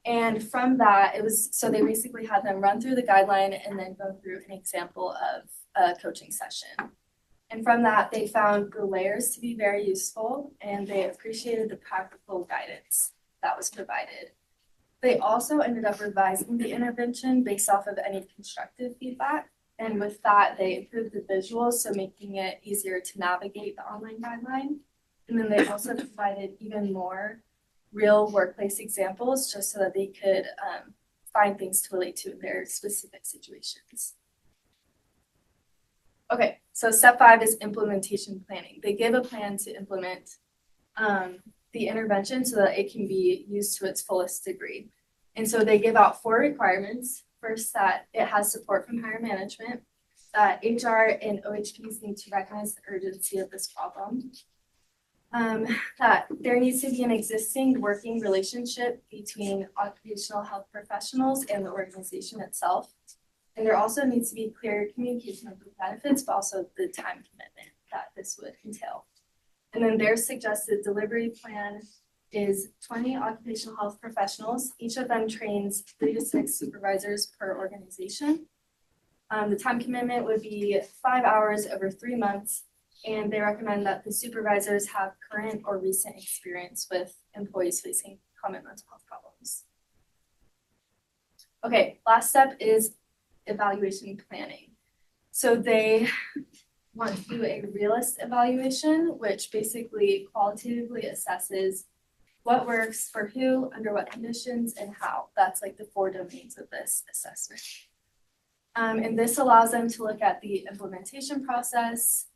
And from that, so they basically had them run through the guideline and then go through an example of a coaching session. And from that, they found the layers to be very useful, and they appreciated the practical guidance that was provided. They also ended up revising the intervention based off of any constructive feedback. And with that, they improved the visuals, so making it easier to navigate the online guideline. And then they also provided even more real workplace examples just so that they could find things to relate to in their specific situations. Okay, so step 5 is implementation planning. They give a plan to implement the intervention so that it can be used to its fullest degree. And so they give out 4 requirements. First, that it has support from higher management, that HR and OHPs need to recognize the urgency of this problem, that there needs to be an existing working relationship between occupational health professionals and the organization itself. And there also needs to be clear communication of the benefits, but also the time commitment that this would entail. And then their suggested delivery plan is 20 occupational health professionals. Each of them trains 3 to 6 supervisors per organization. The time commitment would be 5 hours over 3 months, and they recommend that the supervisors have current or recent experience with employees facing common mental health problems. Okay, last step is evaluation planning. So they want to do a realist evaluation, which basically qualitatively assesses what works for who, under what conditions, and how. That's like the 4 domains of this assessment. And this allows them to look at the implementation process,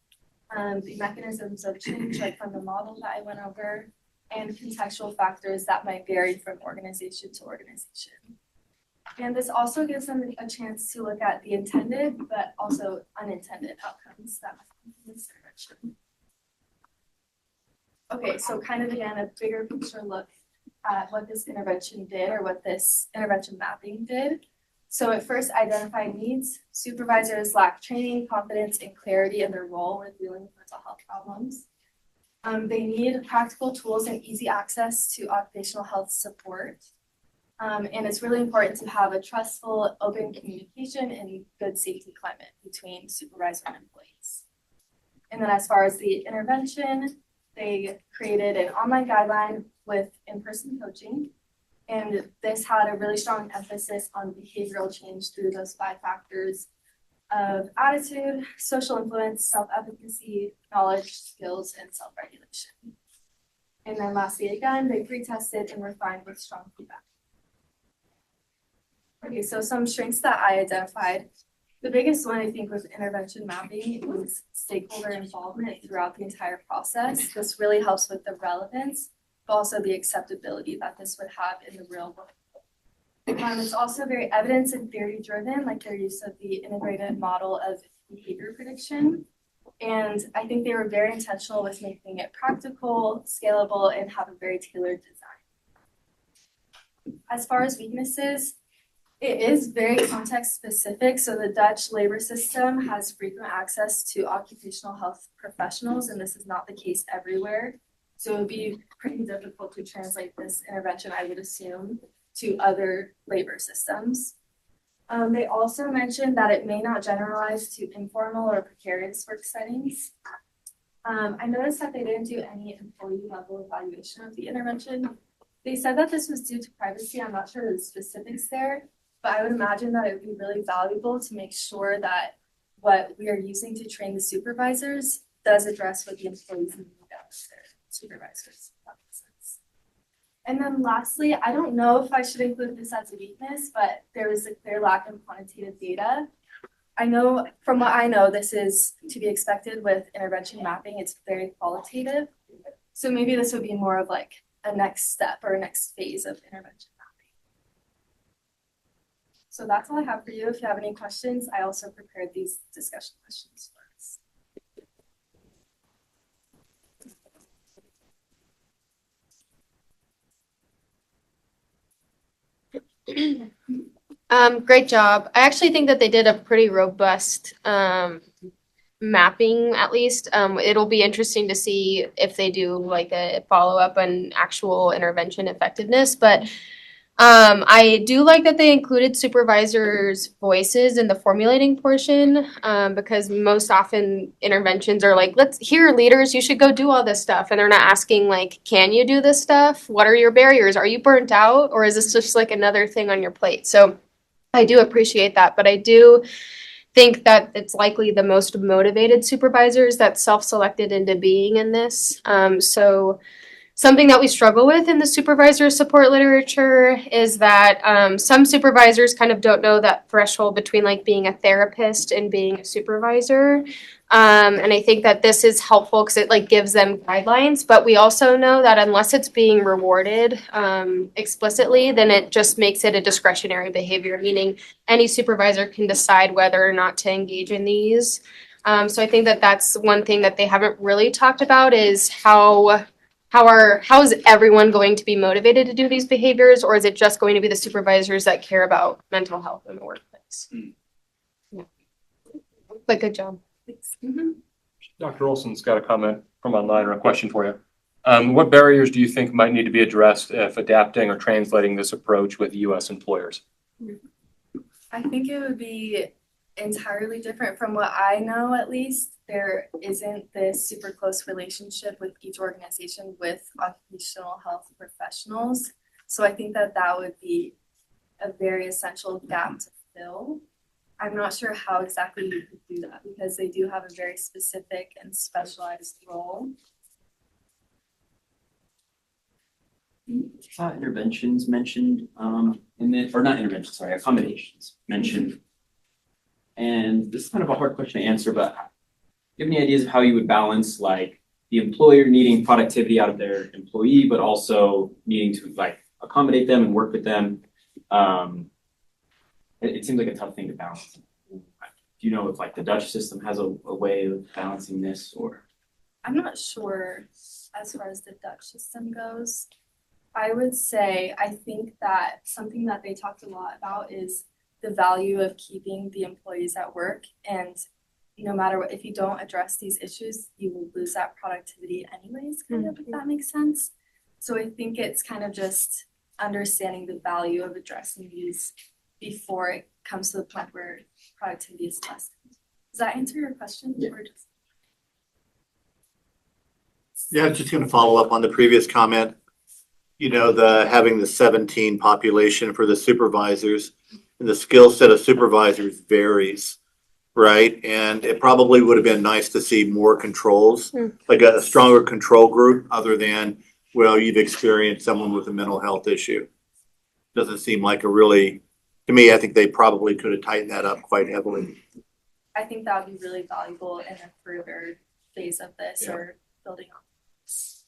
the mechanisms of change, like from the model that I went over, and contextual factors that might vary from organization to organization. And this also gives them a chance to look at the intended, but also unintended outcomes that might come from this intervention. Okay, so kind of again, a bigger picture look at what this intervention did, or what this intervention mapping did. So it first identified needs. Supervisors lack training, confidence, and clarity in their role with dealing with mental health problems. They need practical tools and easy access to occupational health support. And it's really important to have a trustful, open communication and good safety climate between supervisor and employees. And then as far as the intervention, they created an online guideline with in-person coaching. And this had a really strong emphasis on behavioral change through those 5 factors of attitude, social influence, self-efficacy, knowledge, skills, and self-regulation. And then lastly, again, they pre-tested and refined with strong feedback. Okay, so some strengths that I identified. The biggest one, I think, with intervention mapping is stakeholder involvement throughout the entire process. This really helps with the relevance, but also the acceptability that this would have in the real world. It's also very evidence and theory driven, like their use of the integrated model of behavior prediction. And I think they were very intentional with making it practical, scalable, and have a very tailored design. As far as weaknesses, it is very context specific. So the Dutch labor system has frequent access to occupational health professionals, and this is not the case everywhere. So it would be pretty difficult to translate this intervention, I would assume, to other labor systems. They also mentioned that it may not generalize to informal or precarious work settings. I noticed that they didn't do any employee level evaluation of the intervention. They said that this was due to privacy. I'm not sure of the specifics there, but I would imagine that it would be really valuable to make sure that what we are using to train the supervisors does address what the employees need out of their supervisors. That makes sense. And then lastly, I don't know if I should include this as a weakness, but there is a clear lack of quantitative data. I know, from what I know, this is to be expected with intervention mapping. It's very qualitative. So maybe this would be more of like a next step or a next phase of intervention mapping. So that's all I have for you. If you have any questions, I also prepared these discussion questions for us. Great job. I actually think that they did a pretty robust mapping, at least. It'll be interesting to see if they do like a follow-up on actual intervention effectiveness, but I do like that they included supervisors' voices in the formulating portion, because most often interventions are like, here, leaders, you should go do all this stuff. And they're not asking like, can you do this stuff? What are your barriers? Are you burnt out? Or is this just like another thing on your plate? So I do appreciate that, but I do think that it's likely the most motivated supervisors that self-selected into being in this. So something that we struggle with in the supervisor support literature is that some supervisors kind of don't know that threshold between like being a therapist and being a supervisor. And I think that this is helpful because it like gives them guidelines, but we also know that unless it's being rewarded explicitly, then it just makes it a discretionary behavior, meaning any supervisor can decide whether or not to engage in these. So I think that that's one thing that they haven't really talked about is how is everyone going to be motivated to do these behaviors, or is it just going to be the supervisors that care about mental health in the workplace? Yeah. But good job. Thanks. Mm-hmm. Dr. Olson's got a comment from online or a question for you. What barriers do you think might need to be addressed if adapting or translating this approach with U.S. employers? I think it would be entirely different from what I know, at least. There isn't this super close relationship with each organization with occupational health professionals. So I think that that would be a very essential gap to fill. I'm not sure how exactly you could do that because they do have a very specific and specialized role. saw interventions mentioned, and then, or not interventions, sorry, accommodations mentioned. And this is kind of a hard question to answer, but do you have any ideas of how you would balance like the employer needing productivity out of their employee, but also needing to like accommodate them and work with them? It seems like a tough thing to balance. Do you know if like the Dutch system has a way of balancing this, or? I'm not sure as far as the Dutch system goes. I would say I think that something that they talked a lot about is the value of keeping the employees at work, and no matter what, if you don't address these issues, you will lose that productivity anyways, kind of, if that makes sense. So I think it's kind of just understanding the value of addressing these before it comes to the point where productivity is less. Does that answer your question? Yeah. Or just... Yeah, I was just gonna follow up on the previous comment. You know, having the 17 population for the supervisors, and the skill set of supervisors varies, right? And it probably would have been nice to see more controls, like a stronger control group other than, well, you've experienced someone with a mental health issue. Doesn't seem like a really, to me, I think they probably could have tightened that up quite heavily. I think that would be really valuable in a further phase of this or building on this.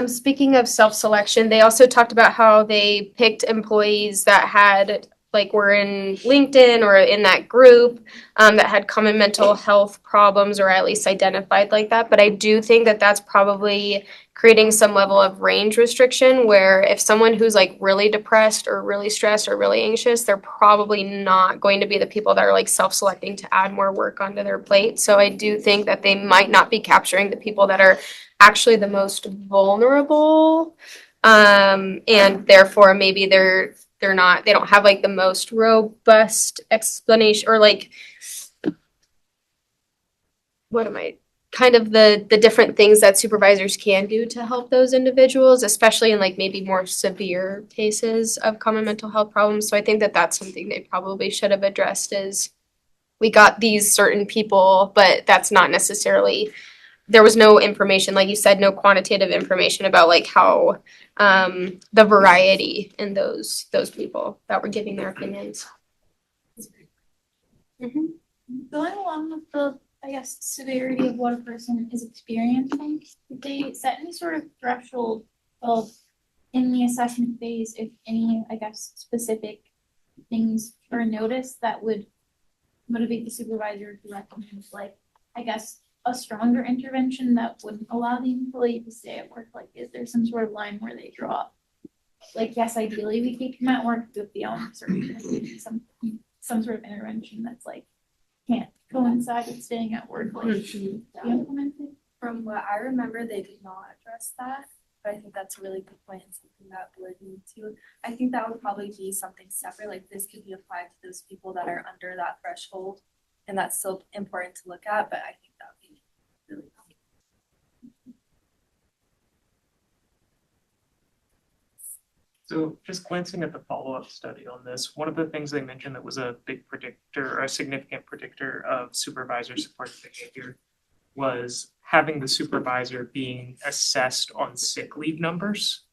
Speaking of self-selection, they also talked about how they picked employees that had like were in LinkedIn or in that group that had common mental health problems or at least identified like that. But I do think that that's probably creating some level of range restriction where if someone who's like really depressed or really stressed or really anxious, they're probably not going to be the people that are like self-selecting to add more work onto their plate. So I do think that they might not be capturing the people that are actually the most vulnerable. And therefore maybe they don't have like the most robust explanation or like kind of the different things that supervisors can do to help those individuals, especially in like maybe more severe cases of common mental health problems. So I think that that's something they probably should have addressed is we got these certain people, but that's not necessarily, there was no information, like you said, no quantitative information about like how the variety in those people that were giving their opinions. Mm-hmm. Going along with the, I guess, severity of what a person is experiencing, did they set any sort of threshold of in the assessment phase, if any, I guess, specific things are noticed that would motivate the supervisor to recommend, like, I guess, a stronger intervention that wouldn't allow the employee to stay at work? Like, is there some sort of line where they draw? Like, yes, ideally we keep them at work, but beyond certain some sort of intervention that's like can't coincide with staying at work, like should be implemented. From what I remember, they did not address that, but I think that's a really good point and something that would need to. I think that would probably be something separate. Like this could be applied to those people that are under that threshold, and that's still important to look at. But I think that would be really helpful. So just glancing at the follow-up study on this, one of the things they mentioned that was a big predictor, or a significant predictor of supervisor supported behavior was having the supervisor being assessed on sick leave numbers.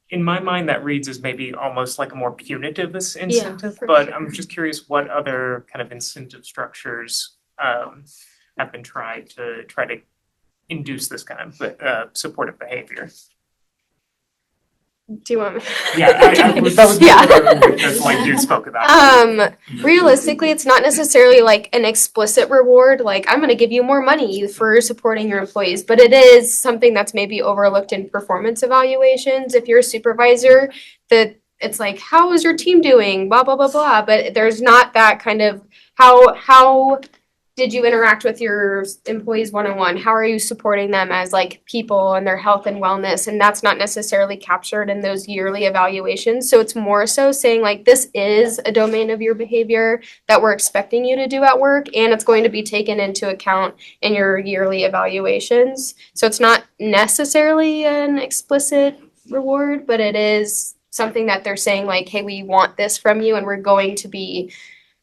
In my mind, that reads as maybe almost like a more punitive incentive, but I'm just curious what other kind of incentive structures have been tried to induce this kind of supportive behavior. Do you want me? Yeah, that was like you spoke about. Realistically, it's not necessarily like an explicit reward, like I'm going to give you more money for supporting your employees, but it is something that's maybe overlooked in performance evaluations. If you're a supervisor, that it's like, how is your team doing? Blah, blah, blah, blah. But there's not that kind of how did you interact with your employees one-on-one? How are you supporting them as like people and their health and wellness? And that's not necessarily captured in those yearly evaluations. So it's more so saying like, this is a domain of your behavior that we're expecting you to do at work. And it's going to be taken into account in your yearly evaluations. So it's not necessarily an explicit reward, but it is something that they're saying like, hey, we want this from you and we're going to be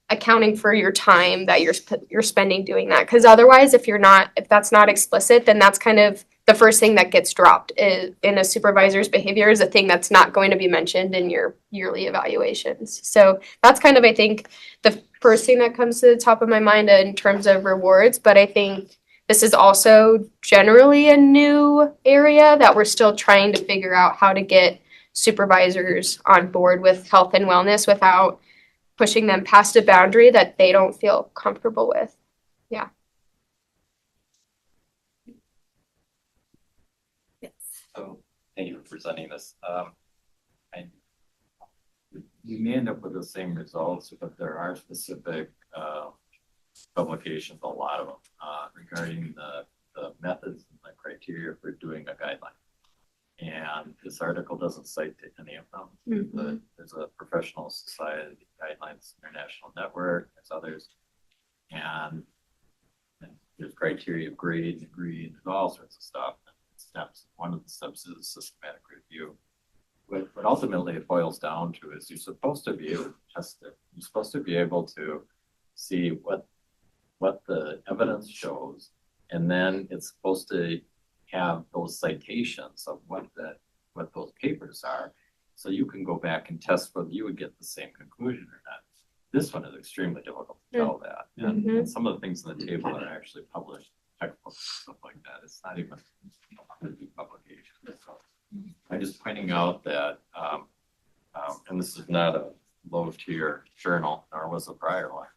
accounting for your time that you're spending doing that. Because otherwise, if that's not explicit, then that's kind of the first thing that gets dropped in a supervisor's behavior is a thing that's not going to be mentioned in your yearly evaluations. So that's kind of, I think, the first thing that comes to the top of my mind in terms of rewards. But I think this is also generally a new area that we're still trying to figure out how to get supervisors on board with health and wellness without pushing them past a boundary that they don't feel comfortable with. Yeah. So, thank you for presenting this. We may end up with the same results, but there are specific publications, a lot of them, regarding the methods and the criteria for doing a guideline. And this article doesn't cite any of them, but there's a professional society guidelines international network, there's others. And there's criteria of grade and agreed, and all sorts of stuff. Steps. One of the steps is systematic review. What ultimately it boils down to is you're supposed to be able to test it. You're supposed to be able to see what the evidence shows, and then it's supposed to have those citations of what those papers are, so you can go back and test whether you would get the same conclusion or not. This one is extremely difficult to tell that, and some of the things in the table are actually published textbooks, stuff like that. It's not even publication. So I'm just pointing out that, and this is not a low tier journal, nor was the prior one.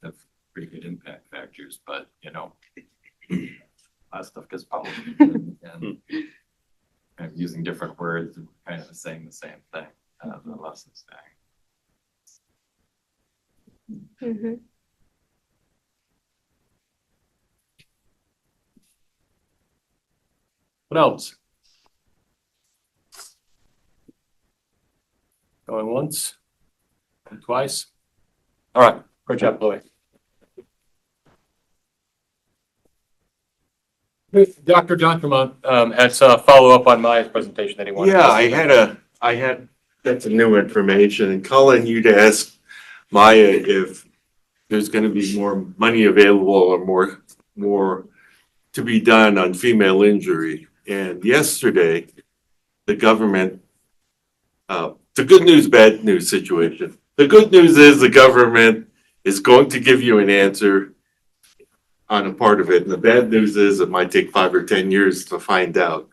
Have pretty good impact factors, but a lot of stuff gets published and kind of using different words and kind of saying the same thing, the lesson saying. What else? Going once, and twice. All right, great job, Chloe. Dr. Donkemont has a follow-up on Maya's presentation that he wanted. Yeah, that's some new information, and calling you to ask Maya if there's gonna be more money available or more to be done on female injury. And yesterday, the government, the good news, bad news situation. The good news is the government is going to give you an answer on a part of it. And the bad news is it might take 5 or 10 years to find out.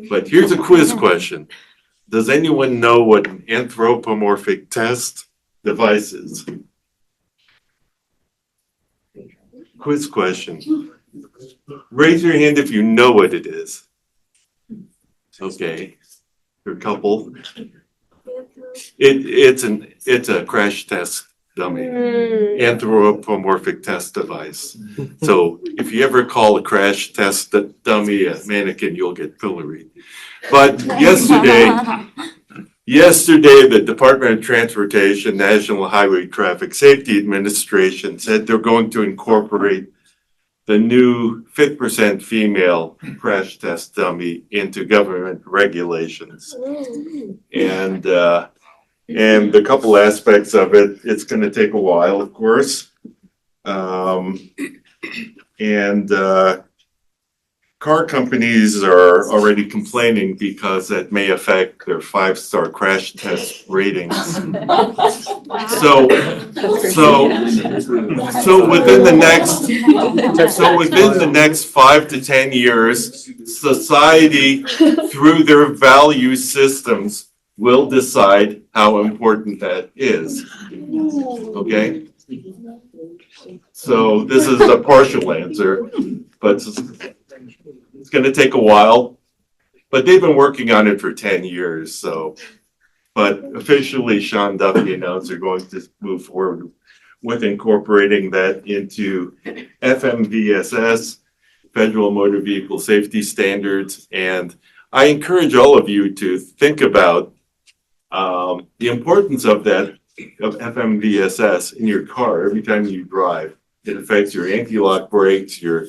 But here's a quiz question. Does anyone know what an anthropomorphic test device is? Quiz question. Raise your hand if you know what it is. Okay, there are a couple. It's a crash test dummy, anthropomorphic test device. So if you ever call a crash test dummy a mannequin, you'll get pilloried. But yesterday, the Department of Transportation, National Highway Traffic Safety Administration said they're going to incorporate the new 50% female crash test dummy into government regulations. And a couple aspects of it, it's gonna take a while, of course. Car companies are already complaining because that may affect their 5-star crash test ratings. So within the next 5 to 10 years, society, through their value systems, will decide how important that is. Okay? So this is a partial answer, but it's going to take a while, but they've been working on it for 10 years. So, but officially, Sean Duffy announced they're going to move forward with incorporating that into FMVSS, Federal Motor Vehicle Safety Standards. And I encourage all of you to think about the importance of that, of FMVSS in your car every time you drive. It affects your anti-lock brakes, your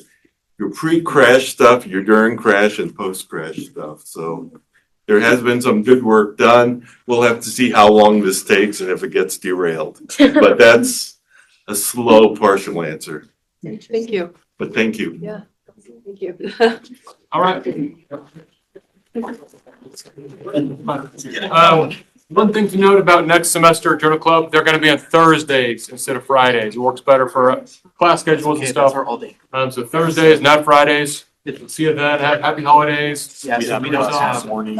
pre-crash stuff, your during crash and post-crash stuff. So there has been some good work done. We'll have to see how long this takes and if it gets derailed. But that's a slow partial answer, Thank you. but thank you. Yeah. Thank you. All right. One thing to note about next semester at Journal Club, they're going to be on Thursdays instead of Fridays. It works better for class schedules and stuff. So Thursdays, not Fridays. See you then. Happy holidays. Yeah, so we don't have morning.